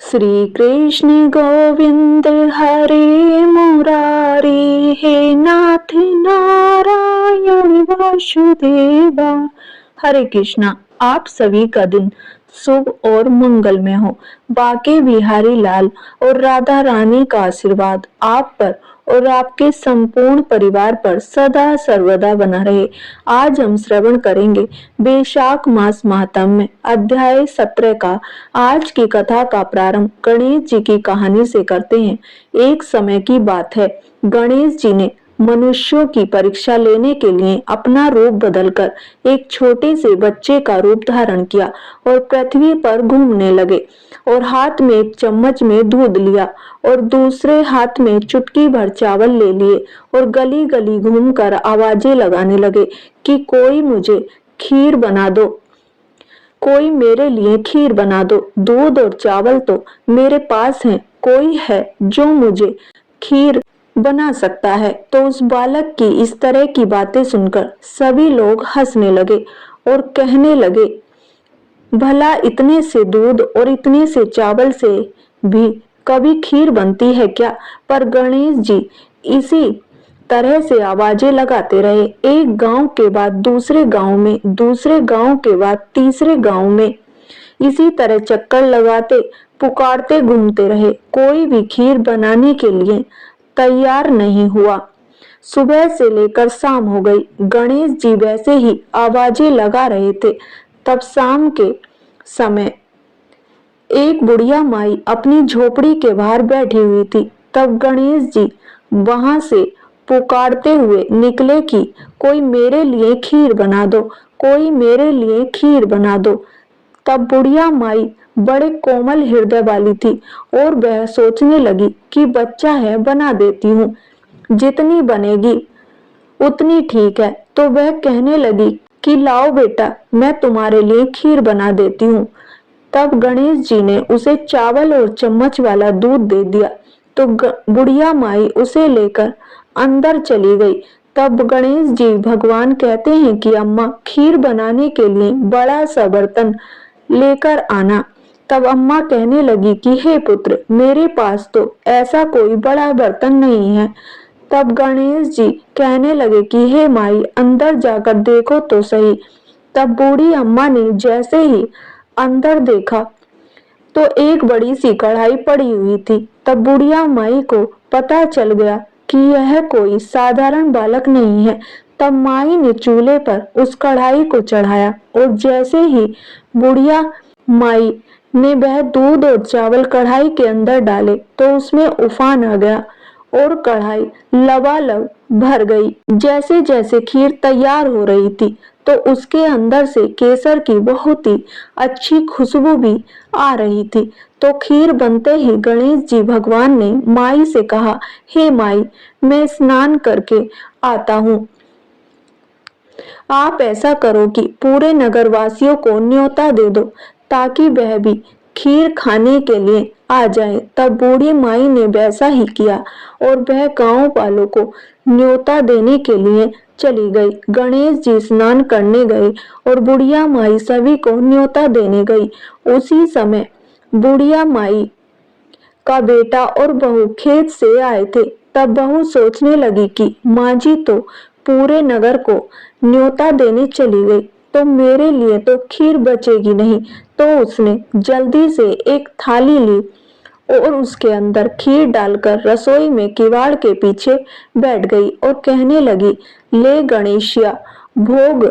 श्री कृष्ण गोविंद हरे मुरारी, हे नाथ नारायण वासुदेवा। हरे कृष्णा। आप सभी का दिन शुभ और मंगलमय हो। बाके बिहारी लाल और राधा रानी का आशीर्वाद आप पर और आपके संपूर्ण परिवार पर सदा सर्वदा बना रहे। आज हम श्रवण करेंगे वैशाख मास महात्म्य अध्याय 17 का। आज की कथा का प्रारंभ गणेश जी की कहानी से करते हैं। एक समय की बात है, गणेश जी ने मनुष्यों की परीक्षा लेने के लिए अपना रूप बदलकर एक छोटे से बच्चे का रूप धारण किया और पृथ्वी पर घूमने लगे और हाथ में एक चम्मच में दूध लिया और दूसरे हाथ में चुटकी भर चावल ले लिए और गली गली घूमकर आवाजें लगाने लगे कि कोई मुझे खीर बना दो, कोई मेरे लिए खीर बना दो। दूध और चावल तो मेरे पास है, कोई है जो मुझे खीर बना सकता है। तो उस बालक की इस तरह की बातें सुनकर सभी लोग हंसने लगे और कहने लगे, भला इतने से दूध और इतने से चावल से भी कभी खीर बनती है क्या? पर गणेश जी इसी तरह से आवाजें लगाते रहे। एक गांव के बाद दूसरे गांव में, दूसरे गांव के बाद तीसरे गांव में इसी तरह चक्कर लगाते पुकारते घूमते रहे। कोई भी खीर बनाने के लिए तैयार नहीं हुआ। सुबह से लेकर शाम हो गई। गणेश जी वैसे ही आवाजें लगा रहे थे। तब शाम के समय एक बुढ़िया माई अपनी झोपड़ी के बाहर बैठी हुई थी। तब गणेश जी वहां से पुकारते हुए निकले कि कोई मेरे लिए खीर बना दो, कोई मेरे लिए खीर बना दो। तब बुढ़िया माई बड़े कोमल हृदय वाली थी और वह सोचने लगी कि बच्चा है, बना देती हूँ, जितनी बनेगी उतनी ठीक है। तो वह कहने लगी कि लाओ बेटा, मैं तुम्हारे लिए खीर बना देती हूँ। तब गणेश जी ने उसे चावल और चम्मच वाला दूध दे दिया। तो बुढ़िया माई उसे लेकर अंदर चली गई। तब गणेश जी भगवान कहते हैं कि अम्मा, खीर बनाने के लिए बड़ा सा बर्तन लेकर आना। तब अम्मा कहने लगी कि हे पुत्र, मेरे पास तो ऐसा कोई बड़ा बर्तन नहीं है। तब गणेश जी कहने लगे कि हे माई, अंदर जाकर देखो तो सही। तब बूढ़ी अम्मा ने जैसे ही अंदर देखा तो एक बड़ी सी कढ़ाई पड़ी हुई थी। तब बुढ़िया माई को पता चल गया कि यह कोई साधारण बालक नहीं है। तब माई ने चूल्हे पर उस कढ़ाई को चढ़ाया और जैसे ही बुढ़िया माई ने वह दूध और चावल कढ़ाई के अंदर डाले तो उसमें उफान आ गया और कढ़ाई लबालब भर गई। जैसे जैसे खीर तैयार हो रही थी तो उसके अंदर से केसर की बहुत ही अच्छी खुशबू भी आ रही थी। तो खीर बनते ही गणेश जी भगवान ने माई से कहा, हे माई, मैं स्नान करके आता हूँ। आप ऐसा करो कि पूरे नगर वासियों को न्योता दे दो ताकि वह भी खीर खाने के लिए आ जाए। तब बूढ़ी माई ने वैसा ही किया और वह गांव वालों को न्योता देने के लिए चली गई। गणेश जी स्नान करने गए और बुढ़िया माई सभी को न्योता देने गई। उसी समय बुढ़िया माई का बेटा और बहू खेत से आए थे। तब बहू सोचने लगी कि माँ जी तो पूरे नगर को न्योता देने चली गई, तो मेरे लिए तो खीर बचेगी नहीं। तो उसने जल्दी से एक थाली ली और उसके अंदर खीर डालकर रसोई में किवाड़ के पीछे बैठ गई और कहने लगी, ले गणेशिया, भोग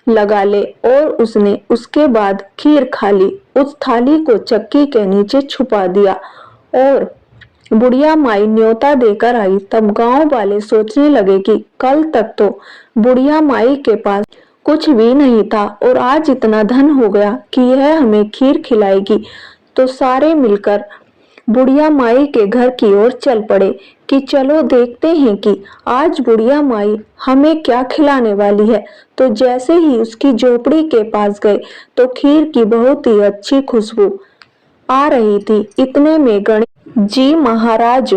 लगा ले। और उसने उसके बाद खीर खा ली। उस थाली को चक्की के नीचे छुपा दिया और बुढ़िया माई न्योता देकर आई। तब गांव वाले सोचने लगे कि कल तक तो बुढ़िया माई के पास कुछ भी नहीं था और आज इतना धन हो गया कि यह हमें खीर खिलाएगी। तो सारे मिलकर बुढ़िया माई के घर की ओर चल पड़े कि चलो देखते हैं कि आज बुढ़िया माई हमें क्या खिलाने वाली है। तो जैसे ही उसकी झोपड़ी के पास गए तो खीर की बहुत ही अच्छी खुशबू आ रही थी। इतने में गणेश जी महाराज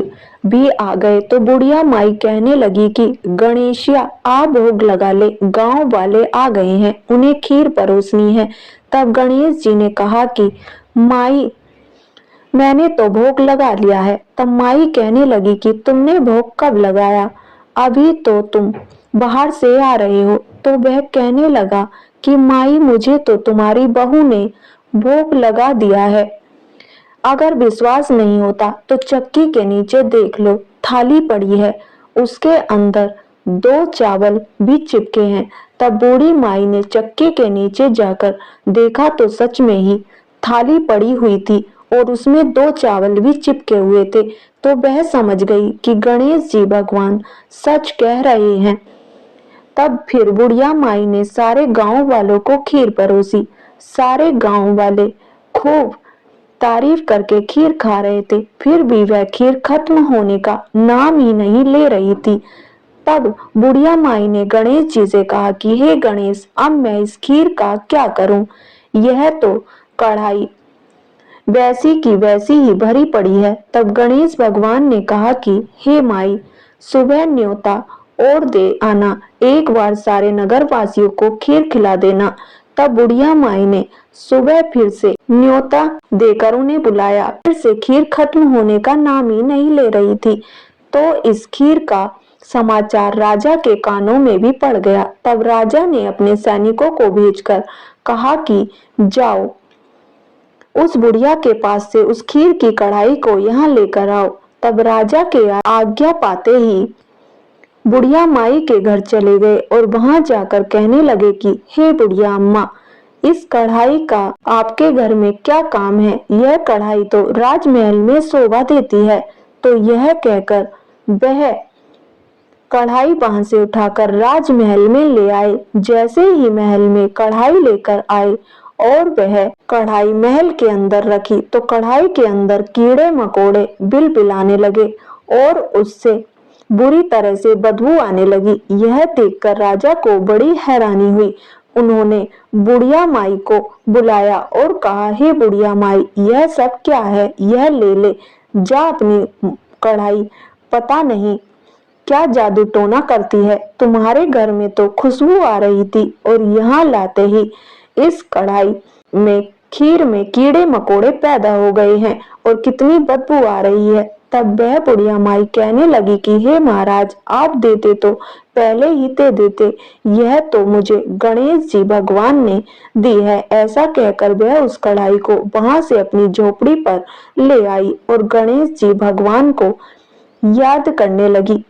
भी आ गए। तो बुढ़िया माई कहने लगी कि गणेशिया, आ भोग लगा ले, गांव वाले आ गए हैं, उन्हें खीर परोसनी है। तब गणेश जी ने कहा कि माई, मैंने तो भोग लगा लिया है। तब माई कहने लगी कि तुमने भोग कब लगाया? अभी तो तुम बाहर से आ रहे हो। तो वह कहने लगा कि माई मुझे तो तुम्हारी बहू ने भोग लगा दिया है। अगर विश्वास नहीं होता तो चक्की के नीचे देख लो, थाली पड़ी है, उसके अंदर 2 चावल भी चिपके हैं। तब बूढ़ी माई ने चक्की के नीचे जाकर देखा तो सच में ही थाली पड़ी हुई थी और उसमें 2 चावल भी चिपके हुए थे। तो वह समझ गई कि गणेश जी भगवान सच कह रहे हैं। तब फिर बुढ़िया माई ने सारे गांव वालों को खीर परोसी। सारे गांव वाले खूब तारीफ करके खीर खा रहे थे, फिर भी वह खीर खत्म होने का नाम ही नहीं ले रही थी। तब बुढ़िया माई ने गणेश जी से कहा कि हे गणेश, अब मैं इस खीर का क्या करूं? यह तो कढ़ाई वैसी की वैसी ही भरी पड़ी है। तब गणेश भगवान ने कहा कि हे माई, सुबह न्योता और दे आना, एक बार सारे नगर वासियों को खीर खिला देना। तब बुढ़िया माई ने सुबह फिर से न्योता देकर उन्हें बुलाया। फिर से खीर खत्म होने का नाम ही नहीं ले रही थी। तो इस खीर का समाचार राजा के कानों में भी पड़ गया। तब राजा ने अपने सैनिकों को भेजकर कहा कि जाओ, उस बुढ़िया के पास से उस खीर की कढ़ाई को यहाँ लेकर आओ। तब राजा के आज्ञा पाते ही बुढ़िया माई के घर चले गए और वहां जाकर कहने लगे कि हे बुढ़िया अम्मा, इस कढ़ाई का आपके घर में क्या काम है? यह कढ़ाई तो राजमहल में शोभा देती है। तो यह कहकर वह कढ़ाई वहां से उठाकर राजमहल में ले आए। जैसे ही महल में कढ़ाई लेकर आए और वह कढ़ाई महल के अंदर रखी तो कढ़ाई के अंदर कीड़े मकोड़े बिलबिलाने लगे और उससे बुरी तरह से बदबू आने लगी। यह देखकर राजा को बड़ी हैरानी हुई। उन्होंने बुढ़िया माई को बुलाया और कहा, हे बुढ़िया माई, यह सब क्या है? यह ले ले जा अपनी कढ़ाई, पता नहीं क्या जादू टोना करती है। तुम्हारे घर में तो खुशबू आ रही थी और यहाँ लाते ही इस कढ़ाई में खीर में कीड़े मकोड़े पैदा हो गए हैं और कितनी बदबू आ रही है। तब वह बुढ़िया माई कहने लगी कि हे महाराज, आप देते तो पहले ही दे देते, यह तो मुझे गणेश जी भगवान ने दी है। ऐसा कहकर वह उस कढ़ाई को वहां से अपनी झोपड़ी पर ले आई और गणेश जी भगवान को याद करने लगी।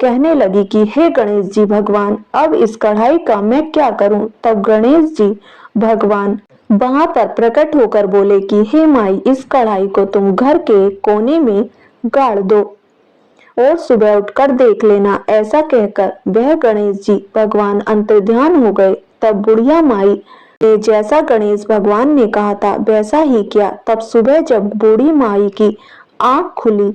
कहने लगी कि हे गणेश जी भगवान, अब इस कढ़ाई का मैं क्या करूं? तब गणेश जी भगवान वहां पर प्रकट होकर बोले कि हे माई, इस कढ़ाई को तुम घर के कोने में गाड़ दो और सुबह उठकर देख लेना। ऐसा कहकर वह गणेश जी भगवान अंतर्ध्यान हो गए। तब बुढ़िया माई ने जैसा गणेश भगवान ने कहा था वैसा ही किया। तब सुबह जब बूढ़ी माई की आंख खुली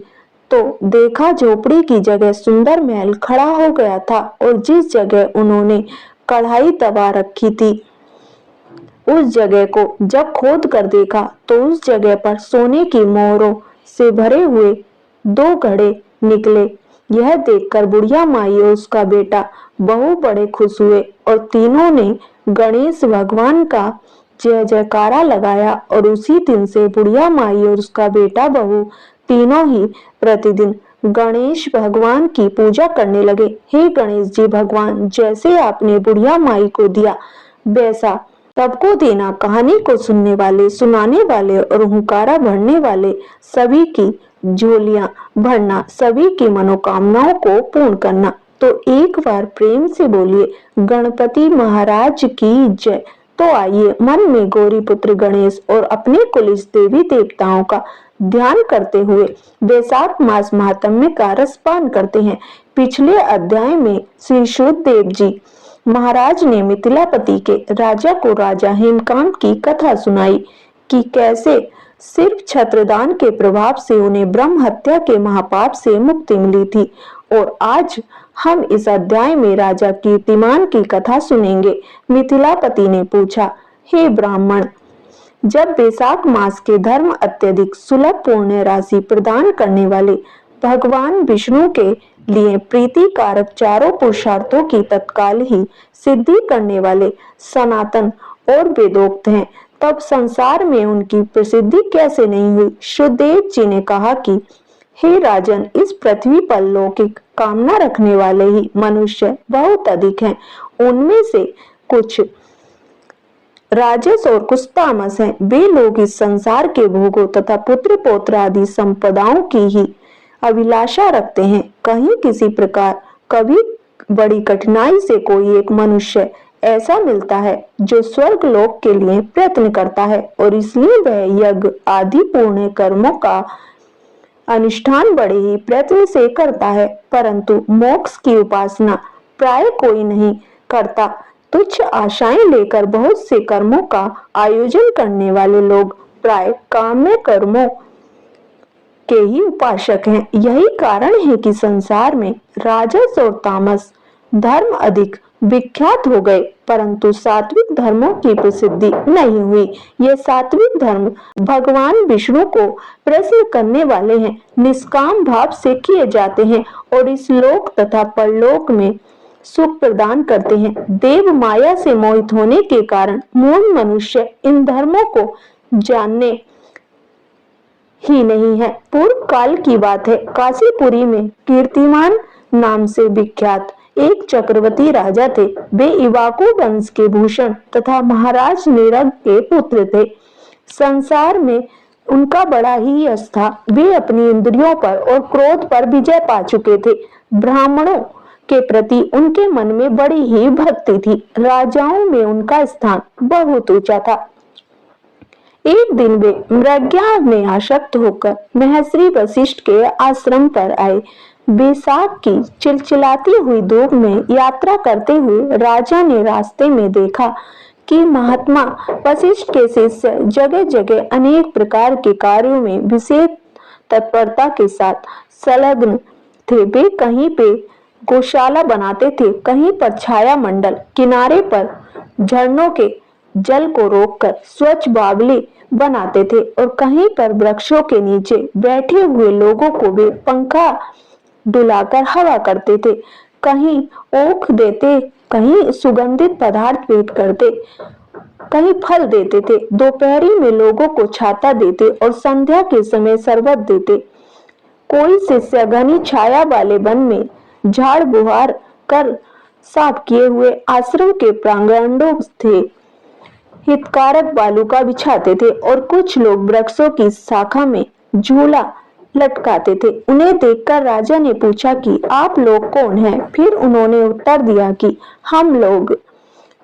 तो देखा झोपड़ी की जगह सुंदर महल खड़ा हो गया था और जिस जगह उन्होंने कढ़ाई दबा रखी थी उस जगह को जब खोद कर देखा तो उस जगह पर सोने की मोहरों से भरे हुए 2 घड़े निकले। यह देखकर बुढ़िया माई और उसका बेटा बहू बड़े खुश हुए और तीनों ने गणेश भगवान का जय जयकारा लगाया और उसी दिन से बुढ़िया माई और उसका बेटा बहू तीनों ही प्रतिदिन गणेश भगवान की पूजा करने लगे। हे गणेश जी भगवान, जैसे आपने बुढ़िया माई को दिया वैसा सबको देना। कहानी को सुनने वाले, सुनाने वाले और हुंकारा भरने वाले सभी की झोलियां भरना, सभी की मनोकामनाओं को पूर्ण करना। तो एक बार प्रेम से बोलिए गणपति महाराज की जय। तो आइए मन में गौरी पुत्र गणेश और अपने कुल देवी देवताओं का ध्यान करते हुए वैशाख मास महात्म्य का रसपान करते हैं। पिछले अध्याय में श्री शुद्धदेव जी महाराज ने मिथिलापति के राजा को राजा हेमकांत की कथा सुनाई कि कैसे सिर्फ छत्रदान के प्रभाव से उन्हें ब्रह्म हत्या के महापाप से मुक्ति मिली थी। और आज हम इस अध्याय में राजा कीर्तिमान की कथा सुनेंगे। मिथिलापति ने पूछा, हे ब्राह्मण, जब वैशाख मास के धर्म अत्यधिक सुलभ पुण्य राशि प्रदान करने वाले भगवान विष्णु के लिए प्रीति कारक चारों पुरुषार्थों की तत्काल ही सिद्धि करने वाले सनातन और वेदोक्त हैं, तब संसार में उनकी प्रसिद्धि कैसे नहीं हुई। शुकदेव जी ने कहा कि हे राजन, इस पृथ्वी पर लौकिक कामना रखने वाले ही मनुष्य बहुत अधिक हैं। उनमें से कुछ राजस और कुछ तामस हैं। वे लोग इस संसार के भोगों तथा पुत्र पौत्र आदि संपदाओं की ही अभिलाषा रखते हैं। कहीं किसी प्रकार कभी बड़ी कठिनाई से कोई एक मनुष्य ऐसा मिलता है जो स्वर्ग लोक के लिए प्रयत्न करता है और इसलिए वह यज्ञ आदि पुण्य कर्मों का अनुष्ठान बड़े ही प्रयत्न से करता है, परंतु मोक्ष की उपासना प्राय कोई नहीं करता। तुच्छ आशाएं लेकर बहुत से कर्मों का आयोजन करने वाले लोग प्राय काम्य कर्मों के ही उपासक हैं। यही कारण है कि संसार में राजस और तामस धर्म अधिक विख्यात हो गए, परंतु सात्विक धर्मों की प्रसिद्धि नहीं हुई। ये सात्विक धर्म भगवान विष्णु को प्रसन्न करने वाले हैं, निष्काम भाव से किए जाते हैं और इस लोक तथा परलोक में सुख प्रदान करते हैं। देव माया से मोहित होने के कारण मूल मनुष्य इन धर्मों को जानने ही नहीं है। पूर्व काल की बात है, काशीपुरी में कीर्तिमान नाम से विख्यात एक चक्रवर्ती राजा थे। वे इवाकू वंश के भूषण तथा महाराज निरग के पुत्र थे। संसार में उनका बड़ा ही यश था। वे अपनी इंद्रियों पर और क्रोध पर विजय पा चुके थे। ब्राह्मणों के प्रति उनके मन में बड़ी ही भक्ति थी। राजाओं में उनका स्थान बहुत ऊंचा था। एक दिन वे मृज्ञा में आसक्त होकर महर्षि वशिष्ठ के आश्रम पर आए। बैसाख की चिलचिलाती हुई धूप में यात्रा करते हुए राजा ने रास्ते में देखा कि महात्मा वशिष्ठ के शिष्य जगह जगह अनेक प्रकार के कार्यों में विशेष तत्परता के साथ संलग्न थे। वे कहीं पे गौशाला बनाते थे, कहीं पर छाया मंडल, किनारे पर झरनों के जल को रोककर स्वच्छ बावली बनाते थे और कहीं पर वृक्षों के नीचे बैठे हुए लोगों को वे पंखा डुलाकर हवा करते थे। कहीं ओख देते, कहीं सुगंधित पदार्थ भेंट करते, कहीं फल देते थे। दोपहरी में लोगों को छाता देते और संध्या के समय शरबत देते। कोई शिष्य घनी छाया वाले वन में झाड़ बुहार कर साफ किए हुए आश्रम के प्रांगणों थे हितकारक बालूका बिछाते थे और कुछ लोग वृक्षों की शाखा में झूला लटकाते थे। उन्हें देखकर राजा ने पूछा कि आप लोग कौन हैं? फिर उन्होंने उत्तर दिया कि हम लोग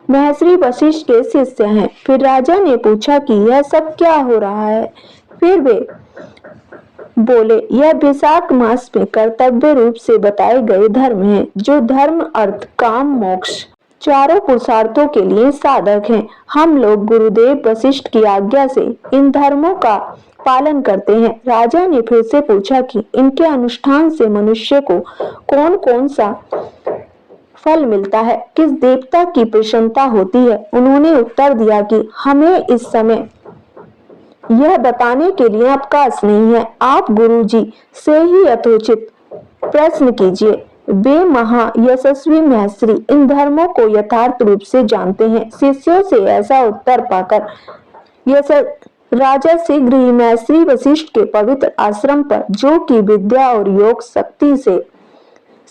महर्षि वशिष्ठ के शिष्य हैं। फिर राजा ने पूछा कि यह सब क्या हो रहा है? फिर वे बोले, यह बैसाख मास में कर्तव्य रूप से बताए गए धर्म हैं, जो धर्म अर्थ काम मोक्ष चारों पुरुषार्थों के लिए साधक हैं। हम लोग गुरुदेव वशिष्ठ की आज्ञा से इन धर्मों का पालन करते हैं। राजा ने फिर से पूछा कि इनके अनुष्ठान से मनुष्य को कौन कौन सा फल मिलता है, किस देवता की प्रसन्नता होती है? उन्होंने उत्तर दिया कि हमें इस समय यह बताने के लिए अवकाश नहीं है। आप गुरुजी से ही यथोचित प्रश्न कीजिए। वे महा यशस्वी महर्षि इन धर्मों को यथार्थ रूप से जानते हैं। शिष्यों से ऐसा उत्तर पाकर राजा शीघ्र ही महर्षि वशिष्ठ के पवित्र आश्रम पर, जो कि विद्या और योग शक्ति से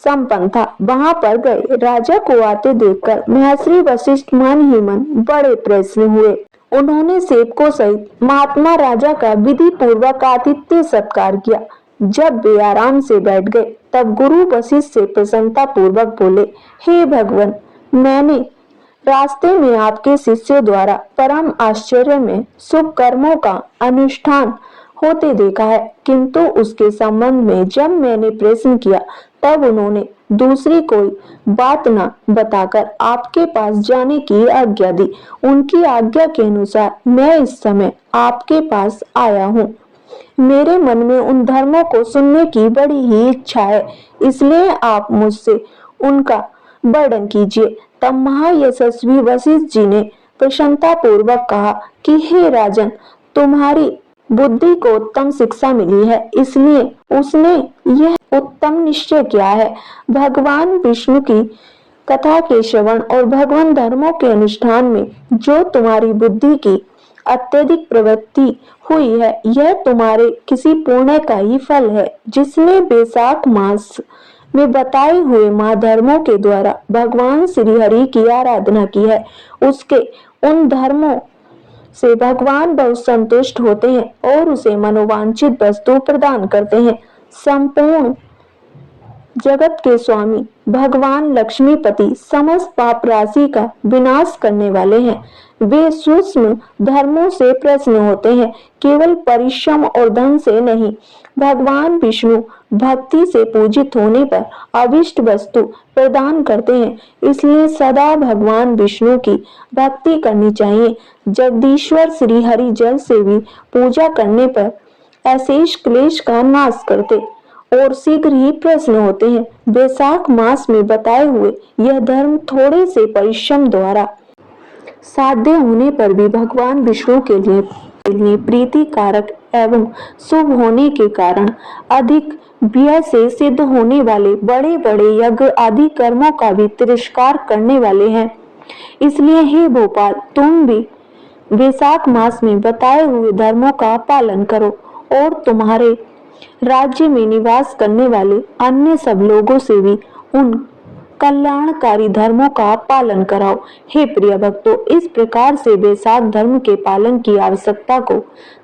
संपन्न था, वहां पर गए। राजा को आते देखकर महर्षि वशिष्ठ मन ही मन बड़े प्रसन्न हुए। उन्होंने सेवकों सहित महात्मा राजा का विधि पूर्वक आतिथ्य सत्कार किया। जब वे आराम से बैठ गए, तब गुरु वशिष्ठ से प्रसन्नता पूर्वक बोले, हे भगवान, मैंने रास्ते में आपके शिष्यों द्वारा परम आश्चर्य में शुभ कर्मों का अनुष्ठान होते देखा है, किंतु उसके संबंध में जब मैंने प्रश्न किया, तब उन्होंने दूसरी कोई बात न बताकर आपके पास जाने की आज्ञा दी। उनकी आज्ञा के अनुसार मैं इस समय आपके पास आया हूँ। मेरे मन में उन धर्मों को सुनने की बड़ी ही इच्छा है, इसलिए आप मुझसे उनका वर्णन कीजिए। तब महायशस्वी वशिष्ठ जी ने प्रसन्नता पूर्वक कहा कि हे राजन, तुम्हारी बुद्धि को उत्तम शिक्षा मिली है, इसलिए उसने यह उत्तम निश्चय किया है। भगवान विष्णु की कथा के श्रवण और भगवान धर्मों के अनुष्ठान में जो तुम्हारी बुद्धि की अत्यधिक प्रवृत्ति हुई है, यह तुम्हारे किसी पुण्य का ही फल है। जिसने बैसाख मास में बताए हुए माँ धर्मों के द्वारा भगवान श्री हरि की आराधना की है, उसके उन धर्मों से भगवान बहुत संतुष्ट होते हैं और उसे मनोवांछित वस्तु प्रदान करते हैं। संपूर्ण जगत के स्वामी भगवान लक्ष्मीपति समस्त पाप राशि का विनाश करने वाले हैं। वे सूक्ष्म धर्मों से प्रसन्न होते हैं, केवल परिश्रम और धन से नहीं। भगवान विष्णु भक्ति से पूजित होने पर अभिष्ट वस्तु प्रदान करते हैं, इसलिए सदा भगवान विष्णु की भक्ति करनी चाहिए। जगदीश्वर श्री हरि जल से भी पूजा करने पर अशेष क्लेश का नाश करते और शीघ्र ही प्रसन्न होते हैं। बैसाख मास में बताए हुए यह धर्म थोड़े से परिश्रम द्वारा साध्य होने पर भी भगवान विष्णु के लिए प्रीति कारक एवं शुभ होने के कारण अधिक व्यय से सिद्ध होने वाले बड़े बड़े यज्ञ आदि कर्मों का भी तिरस्कार करने वाले हैं। इसलिए हे भोपाल, तुम भी बैसाख मास में बताए हुए धर्मों का पालन करो और तुम्हारे राज्य में निवास करने वाले अन्य सब लोगों से भी उन कल्याणकारी धर्मों का पालन कराओ। हे प्रिय भक्तों, इस प्रकार से बैसाख धर्म के पालन की आवश्यकता को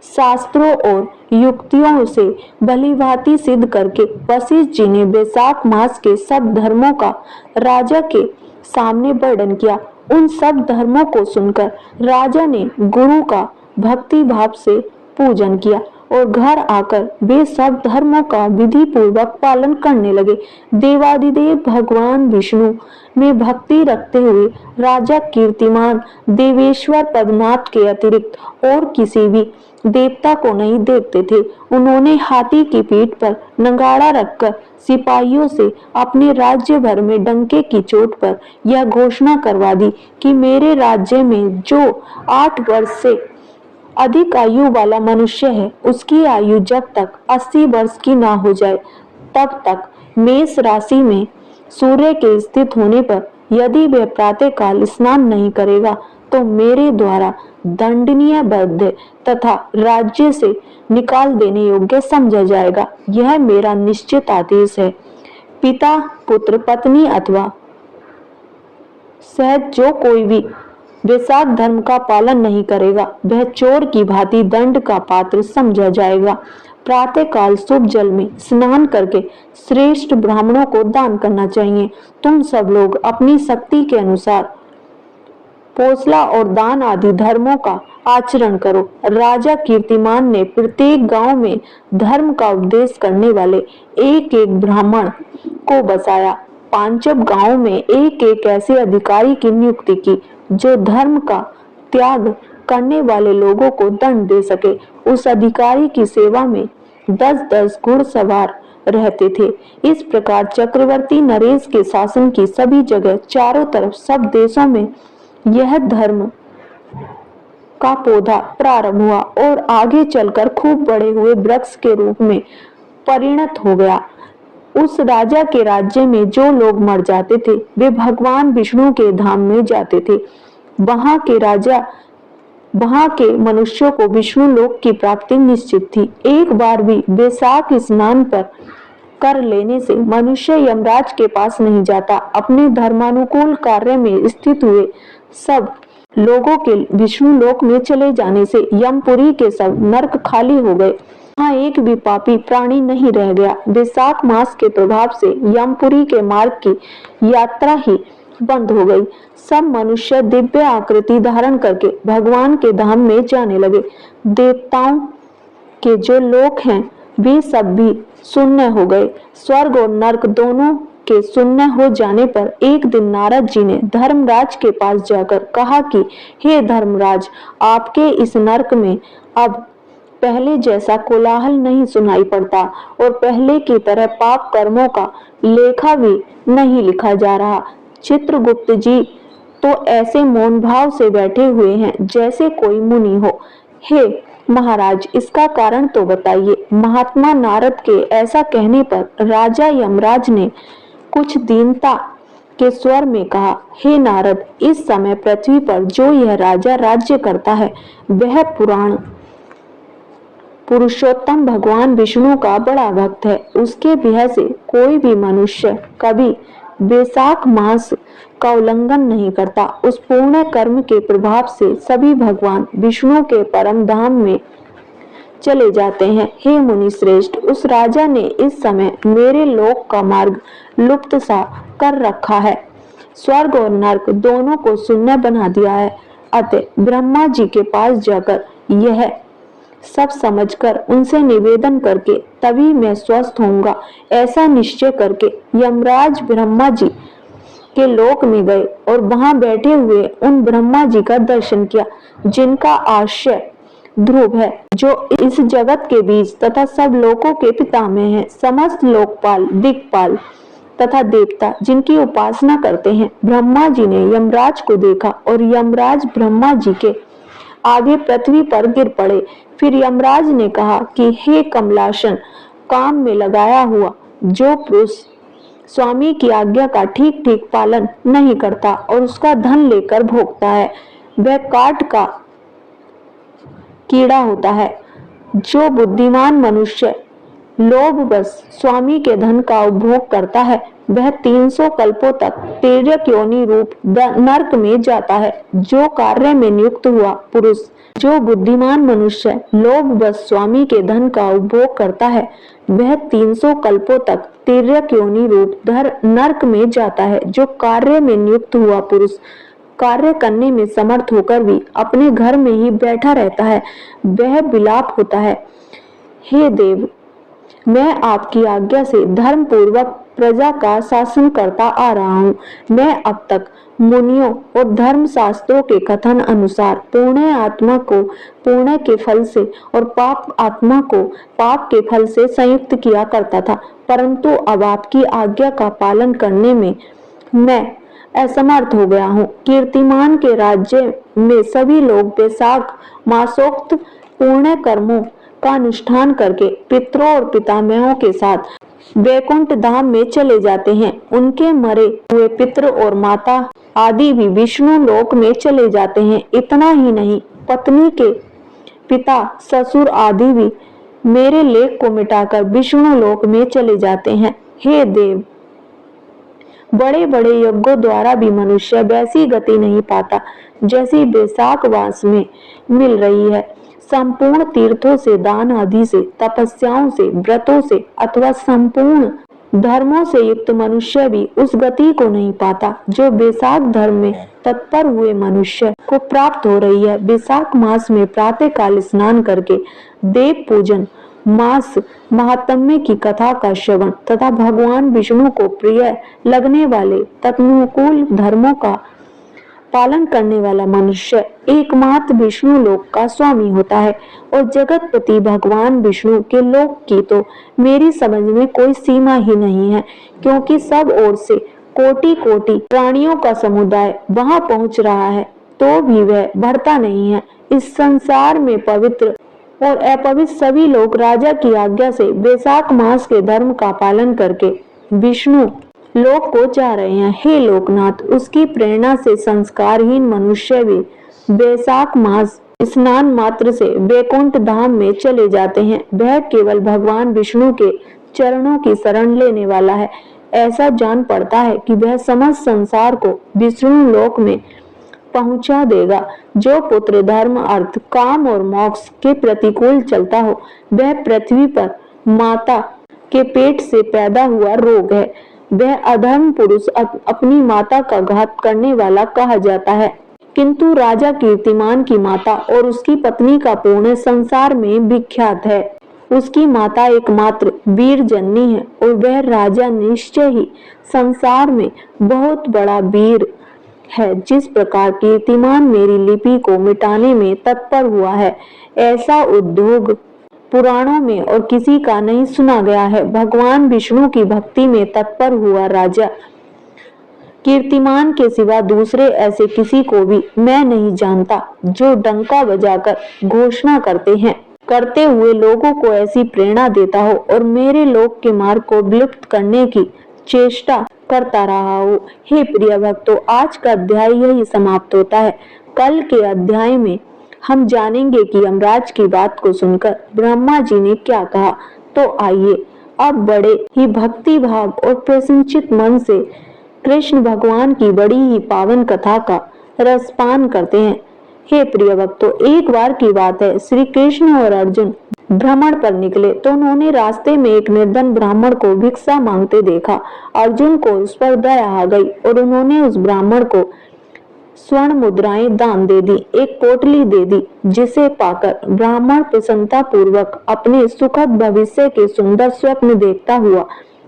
शास्त्रों और युक्तियों से भलीभांति सिद्ध करके वशिष्ठ जी ने बैसाख मास के सब धर्मों का राजा के सामने वर्णन किया। उन सब धर्मों को सुनकर राजा ने गुरु का भक्ति भाव से पूजन किया और घर आकर वे सब धर्मों का विधि पूर्वक पालन करने लगे। देवादिदेव भगवान विष्णु में भक्ति रखते हुए राजा कीर्तिमान देवेश्वर पद्मनाथ के अतिरिक्त और किसी भी देवता को नहीं देखते थे। उन्होंने हाथी की पीठ पर नगाड़ा रखकर सिपाहियों से अपने राज्य भर में डंके की चोट पर यह घोषणा करवा दी कि मेरे राज्य में जो 8 वर्ष से अधिक आयु वाला मनुष्य है, उसकी आयु जब तक 80 वर्ष की ना हो जाए तब तक मेष राशि में सूर्य के स्थित होने पर यदि वह प्रातः काल स्नान नहीं करेगा तो मेरे द्वारा दंडनीय बद्ध तथा राज्य से निकाल देने योग्य समझा जाएगा। यह मेरा निश्चित आदेश है। पिता, पुत्र, पत्नी अथवा सहज जो कोई भी बैसाख धर्म का पालन नहीं करेगा, वह चोर की भांति दंड का पात्र समझा जाएगा। प्रातः काल शुभ जल में स्नान करके श्रेष्ठ ब्राह्मणों को दान करना चाहिए। तुम सब लोग अपनी शक्ति के अनुसार पोसला और दान आदि धर्मों का आचरण करो। राजा कीर्तिमान ने प्रत्येक गांव में धर्म का उपदेश करने वाले एक एक ब्राह्मण को बसाया। पांचव गांव में एक एक ऐसे अधिकारी की नियुक्ति की जो धर्म का त्याग करने वाले लोगों को दंड दे सके। उस अधिकारी की सेवा में 10-10 घुड़सवार रहते थे। इस प्रकार चक्रवर्ती नरेश के शासन की सभी जगह चारों तरफ सब देशों में यह धर्म का पौधा प्रारंभ हुआ और आगे चलकर खूब बड़े हुए वृक्ष के रूप में परिणत हो गया। उस राजा के राज्य में जो लोग मर जाते थे वे भगवान विष्णु के धाम में जाते थे। वहां के मनुष्यों को विष्णु लोक की प्राप्ति निश्चित थी। एक बार भी बैसाख स्नान पर कर लेने से मनुष्य यमराज के पास नहीं जाता। अपने धर्मानुकूल कार्य में स्थित हुए सब लोगों के विष्णु लोक में चले जाने से यमपुरी के सब नरक खाली हो गए। वहाँ एक भी पापी प्राणी नहीं रह गया। बैसाख मास के प्रभाव से यमपुरी के मार्ग की यात्रा ही बंद हो गई। सब मनुष्य दिव्य आकृति धारण करके भगवान के धाम में जाने लगे। देवताओं के जो लोक हैं वे सब भी शून्य हो गए। स्वर्ग और नरक दोनों के शून्य हो जाने पर एक दिन नारद जी ने धर्मराज के पास जाकर कहा कि हे धर्मराज, आपके इस नरक में अब पहले जैसा कोलाहल नहीं सुनाई पड़ता और पहले की तरह पाप कर्मों का लेखा भी नहीं लिखा जा रहा। चित्रगुप्त जी तो ऐसे मौन भाव से बैठे हुए हैं जैसे कोई मुनि हो। हे महाराज, इसका कारण तो बताइए। महात्मा नारद के ऐसा कहने पर राजा यमराज ने कुछ दीनता के स्वर में कहा, हे नारद, इस समय पृथ्वी पर जो यह राजा राज्य करता है वह पुरुषोत्तम भगवान विष्णु का बड़ा भक्त है। उसके भय से कोई भी मनुष्य कभी वैशाख मास का उल्लंघन नहीं करता। उस पूर्ण कर्म के प्रभाव से सभी भगवान विष्णु के परम धाम में चले जाते हैं। हे मुनि श्रेष्ठ, उस राजा ने इस समय मेरे लोक का मार्ग लुप्त सा कर रखा है, स्वर्ग और नर्क दोनों को शून्य बना दिया है। अतः ब्रह्मा जी के पास जाकर यह सब समझकर उनसे निवेदन करके तभी मैं स्वस्थ होऊंगा, ऐसा निश्चय करके यमराज ब्रह्मा जी के लोक में गए और वहां बैठे हुए उन ब्रह्मा जी का दर्शन किया, जिनका आश्रय ध्रुव है, जो इस जगत के बीच तथा सब लोकों के पितामह है। समस्त लोकपाल, दिक्पाल तथा देवता जिनकी उपासना करते हैं। ब्रह्मा जी ने यमराज को देखा और यमराज ब्रह्मा जी के आगे पृथ्वी पर गिर पड़े। फिर यमराज ने कहा कि हे कमलासन, काम में लगाया हुआ जो पुरुष स्वामी की आज्ञा का ठीक ठीक पालन नहीं करता और उसका धन लेकर भोगता है, वह काट का कीड़ा होता है। जो बुद्धिमान मनुष्य लोभवश स्वामी के धन का उपभोग करता है वह 300 कल्पों तक तिर्यक योनि रूप नरक में जाता है। जो कार्य में नियुक्त हुआ पुरुष, जो बुद्धिमान मनुष्य लोभवश स्वामी के धन का उपभोग करता है वह 300 कल्पों तक तिर्यक योनि रूप नरक में जाता है। जो कार्य में नियुक्त हुआ पुरुष कार्य करने में समर्थ होकर भी अपने घर में ही बैठा रहता है वह विलाप होता है। हे देव, मैं आपकी आज्ञा से धर्म पूर्वक प्रजा का शासन करता आ रहा हूँ। मैं अब तक मुनियों और धर्म शास्त्रों के कथन अनुसार पुण्य आत्मा को पुण्य के फल से और पाप आत्मा को पाप के फल से संयुक्त किया करता था, परंतु अब आपकी आज्ञा का पालन करने में मैं असमर्थ हो गया हूँ। कीर्तिमान के राज्य में सभी लोग वैशाख मासोक्त पुण्य कर्मों का अनुष्ठान करके पितरों और पितामहों के साथ वैकुंठ धाम में चले जाते हैं। उनके मरे हुए पितृ और माता आदि भी विष्णु लोक में चले जाते हैं। इतना ही नहीं, पत्नी के पिता, ससुर आदि भी मेरे लेख को मिटाकर विष्णु लोक में चले जाते हैं। हे देव, बड़े बड़े यज्ञों द्वारा भी मनुष्य वैसी गति नहीं पाता जैसी वैशाख मास में मिल रही है। संपूर्ण तीर्थों से, दान आदि से, तपस्याओं से, व्रतों से अथवा संपूर्ण धर्मों से युक्त मनुष्य भी उस गति को नहीं पाता जो वैशाख धर्म में तत्पर हुए मनुष्य को प्राप्त हो रही है। वैशाख मास में प्रातः काल स्नान करके देव पूजन, मास महात्म्य की कथा का श्रवण तथा भगवान विष्णु को प्रिय लगने वाले तदनुकूल धर्मों का पालन करने वाला मनुष्य एकमात्र विष्णु लोक का स्वामी होता है। और जगतपति भगवान विष्णु के लोक की तो मेरी समझ में कोई सीमा ही नहीं है, क्योंकि सब ओर से कोटि कोटि प्राणियों का समुदाय वहां पहुंच रहा है तो भी वह बढ़ता नहीं है। इस संसार में पवित्र और अपवित्र सभी लोग राजा की आज्ञा से वैशाख मास के धर्म का पालन करके विष्णु लोक को जा रहे हैं। हे लोकनाथ, उसकी प्रेरणा से संस्कारहीन मनुष्य भी वैशाख मास स्नान मात्र से वैकुंठ धाम में चले जाते हैं। वह केवल भगवान विष्णु के चरणों की शरण लेने वाला है। ऐसा जान पड़ता है कि वह समस्त संसार को विष्णु लोक में पहुंचा देगा। जो पुत्र धर्म, अर्थ, काम और मोक्ष के प्रतिकूल चलता हो वह पृथ्वी पर माता के पेट से पैदा हुआ रोग है। वह अधर्म पुरुष अपनी माता का घात करने वाला कहा जाता है। किंतु राजा कीर्तिमान की माता और उसकी पत्नी का पुण्य संसार में विख्यात है। उसकी माता एकमात्र वीर जननी है और वह राजा निश्चय ही संसार में बहुत बड़ा वीर है। जिस प्रकार कीर्तिमान मेरी लिपि को मिटाने में तत्पर हुआ है, ऐसा उद्योग पुराणों में और किसी का नहीं सुना गया है। भगवान विष्णु की भक्ति में तत्पर हुआ राजा कीर्तिमान के सिवा दूसरे ऐसे किसी को भी मैं नहीं जानता जो डंका बजाकर घोषणा करते हुए लोगों को ऐसी प्रेरणा देता हो और मेरे लोक के मार्ग को विलुप्त करने की चेष्टा करता रहा हो। हे प्रिय भक्तों, आज का अध्याय यही समाप्त होता है। कल के अध्याय में हम जानेंगे कि यमराज की बात को सुनकर ब्रह्मा जी ने क्या कहा। तो आइए अब बड़े ही भक्ति भाव और प्रसन्नचित मन से कृष्ण भगवान की बड़ी ही पावन कथा का रसपान करते हैं। हे प्रिय भक्तों, एक बार की बात है, श्री कृष्ण और अर्जुन भ्रमण पर निकले तो उन्होंने रास्ते में एक निर्धन ब्राह्मण को भिक्षा मांगते देखा। अर्जुन को उस पर दया आ गई और उन्होंने उस ब्राह्मण को स्वर्ण मुद्राएं दान दे दी, एक पोटली दे दी, जिसे पाकर ब्राह्मण प्रसन्नता पूर्वक अपने सुखद भविष्य के सुंदर स्वप्न देखता हुआ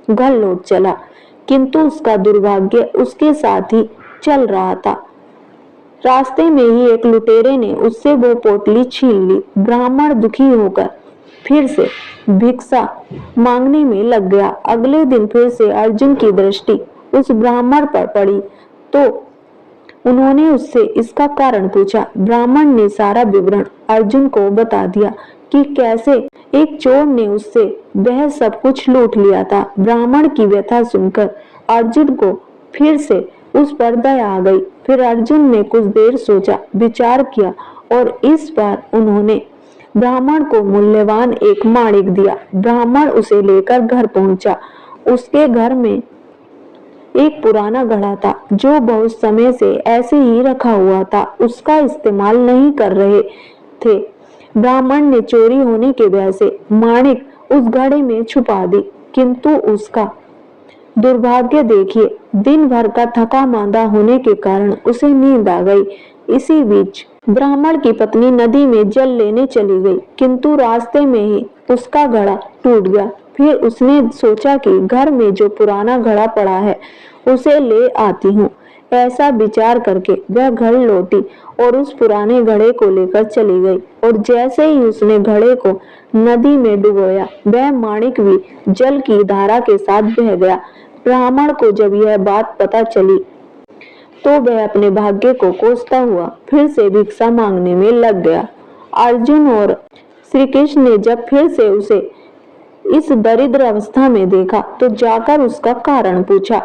घर लौट चला। किंतु उसका दुर्भाग्य उसके साथ ही चल रहा था। रास्ते में ही एक लुटेरे ने उससे वो पोटली छीन ली। ब्राह्मण दुखी होकर फिर से भिक्षा मांगने में लग गया। अगले दिन फिर से अर्जुन की दृष्टि उस ब्राह्मण पर पड़ी तो उन्होंने उससे इसका कारण पूछा। ब्राह्मण ने सारा विवरण अर्जुन को बता दिया कि कैसे एक चोर ने उससे वह सब कुछ लूट लिया था। ब्राह्मण की व्यथा सुनकर अर्जुन को फिर से उस पर दया आ गई। फिर अर्जुन ने कुछ देर सोचा, विचार किया और इस बार उन्होंने ब्राह्मण को मूल्यवान एक माणिक दिया। ब्राह्मण उसे लेकर घर पहुंचा। उसके घर में एक पुराना घड़ा था जो बहुत समय से ऐसे ही रखा हुआ था, उसका इस्तेमाल नहीं कर रहे थे। ब्राह्मण ने चोरी होने के भय से माणिक उस घड़े में छुपा दी, किंतु उसका दुर्भाग्य देखिए, दिन भर का थका मांदा होने के कारण उसे नींद आ गई। इसी बीच ब्राह्मण की पत्नी नदी में जल लेने चली गई, किंतु रास्ते में ही उसका घड़ा टूट गया। फिर उसने सोचा कि घर में जो पुराना घड़ा पड़ा है उसे ले आती हूँ। ऐसा विचार करके वह घर लौटी और उस पुराने घड़े को लेकर चली गई और जैसे ही उसने घड़े को नदी में डुबोया, वह माणिक भी जल की धारा के साथ बह गया। ब्राह्मण को जब यह बात पता चली तो वह अपने भाग्य को कोसता हुआ फिर से भिक्षा मांगने में लग गया। अर्जुन और श्री कृष्ण ने जब फिर से उसे इस दरिद्र अवस्था में देखा तो जाकर उसका कारण पूछा।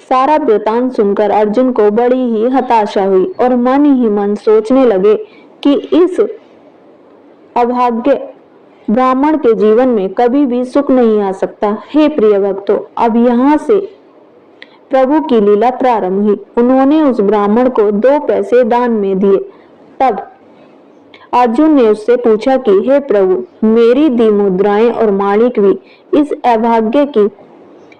सारा वृतांत सुनकर अर्जुन को बड़ी ही हताशा हुई और मन ही मन सोचने लगे कि इस अभाग्य ब्राह्मण के जीवन में कभी भी सुख नहीं आ सकता। हे प्रिय भक्तों, अब यहाँ से प्रभु की लीला प्रारंभ हुई। उन्होंने उस ब्राह्मण को 2 पैसे दान में दिए। तब अर्जुन ने उससे पूछा कि हे प्रभु, मेरी दी मुद्राएं और माणिक भी इस अभाग्य की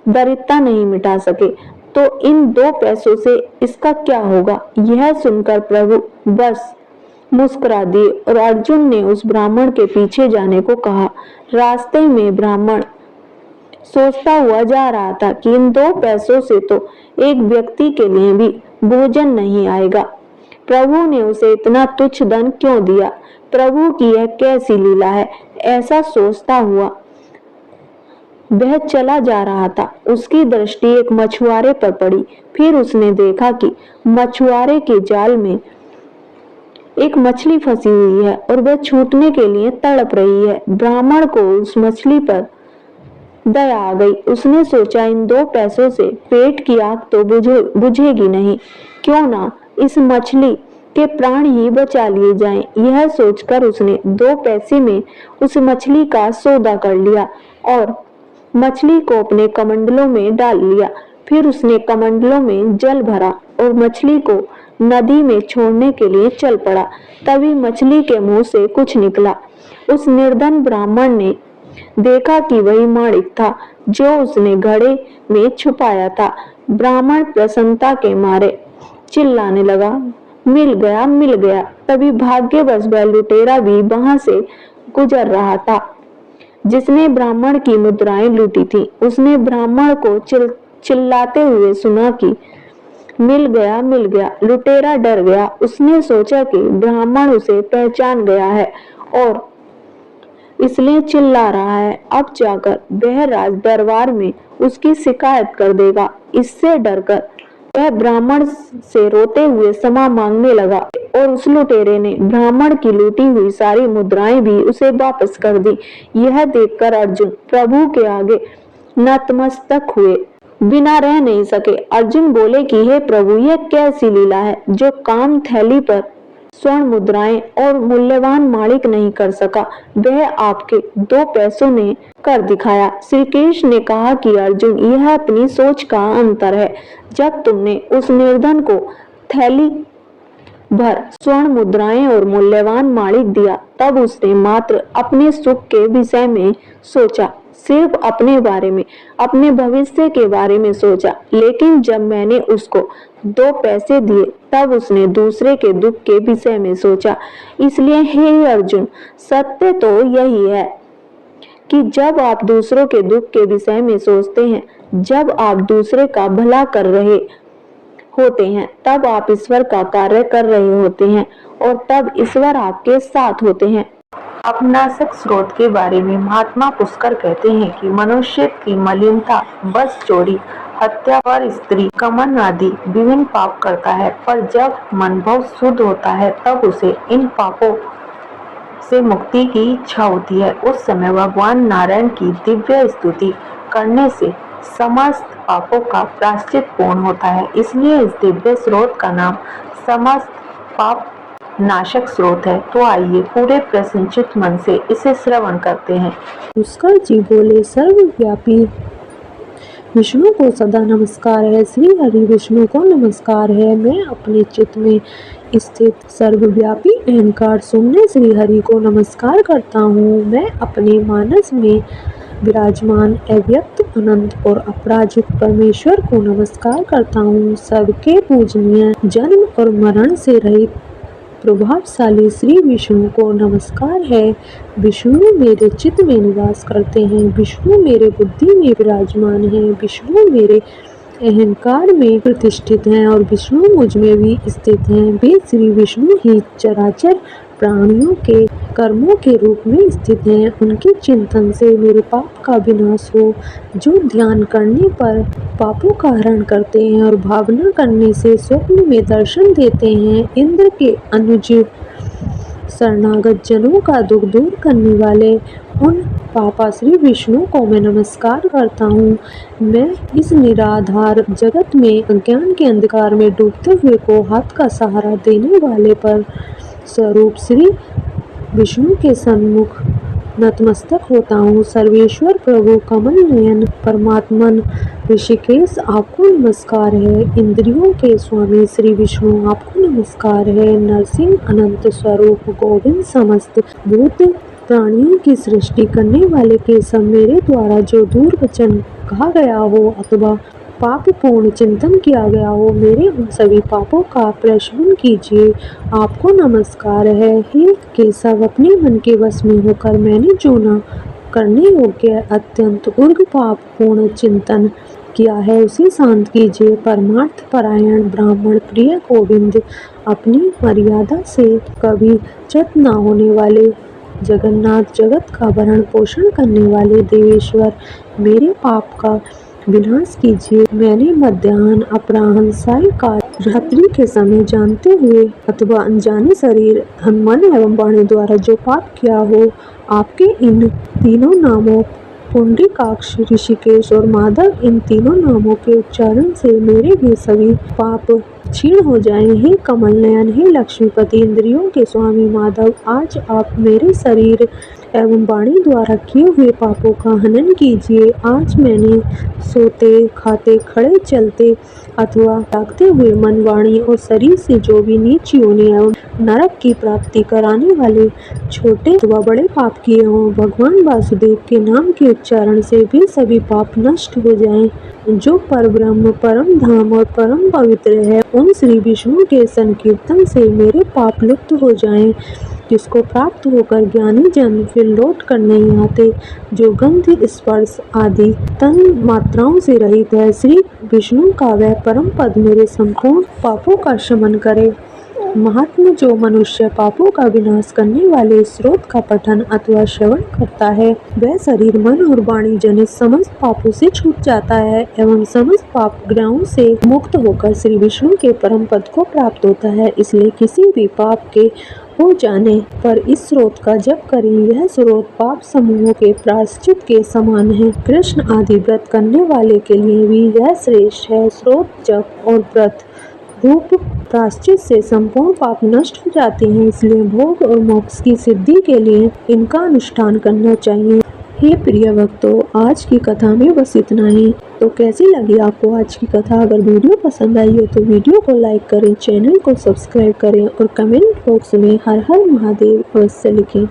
दरिद्रता नहीं मिटा सके, तो इन 2 पैसों से इसका क्या होगा। यह सुनकर प्रभु बस मुस्कुरा दिए और अर्जुन ने उस ब्राह्मण के पीछे जाने को कहा। रास्ते में ब्राह्मण सोचता हुआ जा रहा था कि इन 2 पैसों से तो एक व्यक्ति के लिए भी भोजन नहीं आएगा। प्रभु ने उसे इतना तुच्छ धन क्यों दिया, प्रभु की यह कैसी लीला है। ऐसा सोचता हुआ वह चला जा रहा था। उसकी दृष्टि एक मछुआरे पर पड़ी। फिर उसने देखा कि मछुआरे के जाल में एक मछली फंसी हुई है और वह छूटने के लिए तड़प रही है। ब्राह्मण को उस मछली पर दया आ गई। उसने सोचा, इन 2 पैसों से पेट की आग तो बुझेगी नहीं, क्यों ना इस मछली के प्राण ही बचा लिए जाएं। यह सोचकर उसने 2 पैसे में उस मछली का सौदा कर लिया और मछली को अपने कमंडलों में डाल लिया। फिर उसने कमंडलों में जल भरा और मछली को नदी में छोड़ने के लिए चल पड़ा। तभी मछली के मुंह से कुछ निकला। उस निर्धन ब्राह्मण ने देखा कि वही माणिक था जो उसने घड़े में छुपाया था। ब्राह्मण प्रसन्नता के मारे चिल्लाने लगा, मिल गया, मिल गया। तभी भाग्यवश वह लुटेरा भी वहां से गुजर रहा था जिसने ब्राह्मण की मुद्राएं लूटी थी। उसने ब्राह्मण को चिल्लाते हुए सुना कि मिल गया, मिल गया। लुटेरा डर गया। उसने सोचा कि ब्राह्मण उसे पहचान गया है और इसलिए चिल्ला रहा है। अब जाकर वह राज दरबार में उसकी शिकायत कर देगा। इससे डरकर वह ब्राह्मण से रोते हुए क्षमा मांगने लगा और उस लुटेरे ने ब्राह्मण की लूटी हुई सारी मुद्राएं भी उसे वापस कर दी। यह देखकर अर्जुन प्रभु के आगे नतमस्तक हुए बिना रह नहीं सके। अर्जुन बोले कि हे प्रभु, यह कैसी लीला है जो काम थैली पर स्वर्ण मुद्राएं और मूल्यवान माणिक नहीं कर सका, वह आपके 2 पैसों ने कर दिखाया। श्री कृष्ण ने कहा कि अर्जुन, यह अपनी सोच का अंतर है। जब तुमने उस निर्धन को थैली भर स्वर्ण मुद्राएं और मूल्यवान माणिक दिया, तब उसने मात्र अपने सुख के विषय में सोचा, सिर्फ अपने बारे में, अपने भविष्य के बारे में सोचा। लेकिन जब मैंने उसको 2 पैसे दिए, तब उसने दूसरे के दुख के विषय में सोचा। इसलिए हे अर्जुन, सत्य तो यही है कि जब आप दूसरों के दुख के विषय में सोचते हैं, जब आप दूसरे का भला कर रहे होते हैं, तब आप ईश्वर का कार्य कर रहे होते हैं और तब ईश्वर आपके साथ होते हैं। अपनासक स्रोत के बारे में महात्मा पुष्कर कहते हैं कि मनुष्य की मलिनता बस चोरी, हत्या और स्त्री कमन आदि विभिन्न पाप करता है, पर जब मन बहुत शुद्ध होता है तब उसे इन पापों से मुक्ति की इच्छा होती है। उस समय भगवान नारायण की दिव्य स्तुति करने से समस्त पापों का प्रायश्चित पूर्ण होता है। इसलिए इस दिव्य स्रोत का नाम समस्त पाप नाशक स्रोत है। तो आइए पूरे प्रसन्नचित्त मन से इसे श्रवण करते हैं। पुष्कर जी बोले, सर्वव्यापी विष्णु को सदा नमस्कार है। श्री हरि विष्णु को नमस्कार है। मैं अपने चित्त में स्थित सर्वव्यापी अहंकार शून्य श्री हरि को नमस्कार करता हूँ। मैं अपने मानस में विराजमान अव्यक्त अनंत और अपराजित परमेश्वर को नमस्कार करता हूँ। सबके पूजनीय, जन्म और मरण से रहित प्रभावशाली श्री विष्णु को नमस्कार है। विष्णु मेरे चित्त में निवास करते हैं। विष्णु मेरे बुद्धि में विराजमान है। विष्णु मेरे अहंकार में प्रतिष्ठित हैं और विष्णु मुझ में भी स्थित हैं। वे श्री विष्णु ही चराचर प्राणियों के कर्मों के रूप में स्थित हैं। उनके चिंतन से मेरे पाप का विनाश हो। जो ध्यान करने पर पापों का हरण करते हैं और भावना करने से स्वप्न में दर्शन देते हैं। इंद्र के अनुज शरणागत जनों का दुख दूर करने वाले उन पापाश्री विष्णु को मैं नमस्कार करता हूँ। मैं इस निराधार जगत में अज्ञान के अंधकार में डूबते हुए को हाथ का सहारा देने वाले पर स्वरूप श्री विष्णु के सन्मुख नतमस्तक होता हूँ। सर्वेश्वर प्रभु कमल नयन परमात्मन ऋषिकेश आपको नमस्कार है। इंद्रियों के स्वामी श्री विष्णु आपको नमस्कार है। नरसिंह अनंत स्वरूप गोविंद समस्त भूत प्राणियों की सृष्टि करने वाले के सब मेरे द्वारा जो दूर वचन कहा गया हो अथवा पाप पूर्ण चिंतन किया गया हो, मेरे उन सभी पापों का प्रशमन कीजिए। आपको नमस्कार है। हे केशव, अपने मन के वश में होकर मैंने जो न करने योग्य अत्यंत उग्र पाप पूर्ण चिंतन किया है, उसे शांत कीजिए। परमार्थ परायण ब्राह्मण प्रिय गोविंद, अपनी मर्यादा से कभी च्युत न होने वाले जगन्नाथ, जगत का भरण पोषण करने वाले देवेश्वर, मेरे पाप का विनाश कीजिए। मैंने मध्याह्न, अपराह्न, सायंकाल, रात्रि के समय जानते हुए अथवा अनजाने शरीर, मन एवं वाणी द्वारा जो पाप किया हो, आपके इन तीनों नामों पुंडरीकाक्ष, ऋषिकेश और माधव, इन तीनों नामों के उच्चारण से मेरे भी सभी पाप क्षीण हो जाएं। हे कमल नयन, हे लक्ष्मीपति, इंद्रियों के स्वामी माधव, आज आप मेरे शरीर एवं वाणी द्वारा किए हुए पापों का हनन कीजिए। आज मैंने सोते, खाते, खड़े, चलते अथवा जागते हुए मन, वाणी और शरीर से जो भी नीच योनि एवं नरक की प्राप्ति कराने वाले छोटे अथवा बड़े पाप किए हों, भगवान वासुदेव के नाम के उच्चारण से भी सभी पाप नष्ट हो जाएं। जो परब्रह्म, परम धाम और परम पवित्र है, उन श्री विष्णु के संकीर्तन से मेरे पाप लुप्त हो जाएं, जिसको प्राप्त होकर ज्ञानी जन फिर लौट कर नहीं आते, जो गंध, स्पर्श आदि तन मात्राओं से रहित है। श्री विष्णु का वह परम पद मेरे संपूर्ण पापों का शमन करे। महात्मा, जो मनुष्य पापों का विनाश करने वाले स्रोत का पठन अथवा श्रवण करता है, वह शरीर, मन और वाणी जनित समस्त पापों से छूट जाता है एवं समस्त पाप ग्रहों से मुक्त होकर श्री विष्णु के परम पद को प्राप्त होता है। इसलिए किसी भी पाप के हो जाने पर इस स्रोत का जप करें। यह स्रोत पाप समूहों के प्रायश्चित के समान है। कृष्ण आदि व्रत करने वाले के लिए भी यह श्रेष्ठ है। स्रोत जप और व्रत रूप प्रायश्चित से संपूर्ण पाप नष्ट हो जाते हैं, इसलिए भोग और मोक्ष की सिद्धि के लिए इनका अनुष्ठान करना चाहिए। हे प्रिय भक्तों, आज की कथा में बस इतना ही। तो कैसी लगी आपको आज की कथा? अगर वीडियो पसंद आई हो तो वीडियो को लाइक करें, चैनल को सब्सक्राइब करें और कमेंट बॉक्स में हर हर महादेव अवश्य लिखें।